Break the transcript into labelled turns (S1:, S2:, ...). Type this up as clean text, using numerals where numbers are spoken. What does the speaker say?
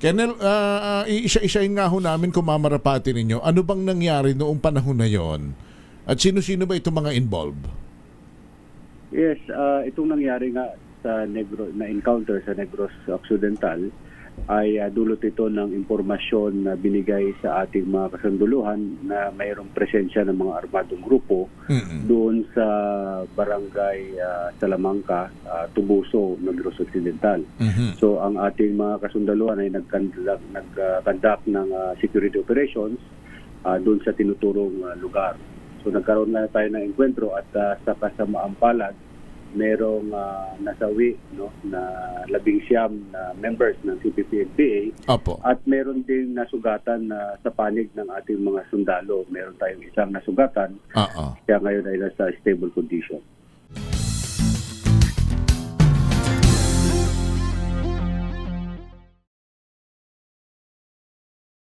S1: Colonel, isa-isahin nga ho namin kung mamarapati ninyo. Ano bang nangyari noong panahon na yon? At sino-sino ba itong mga involved?
S2: Yes, itong nangyari nga sa na encounter sa Negros Occidental ay dulot ito ng impormasyon na binigay sa ating mga kasunduluhan na mayroong presensya ng mga armadong grupo doon sa barangay Salamanca, Tubuso, Negros Occidental. So ang ating mga kasunduluhan ay nag-conduct ng security operations doon sa tinuturong lugar. So nagkaroon na tayo ng enkwentro at sa kasamaang palad merong nasawi na 19 na members ng CPP-NPA.
S1: Opo.
S2: At meron din nasugatan sa panig ng ating mga sundalo. Meron tayong isang nasugatan. Kaya ngayon ay nasa stable condition.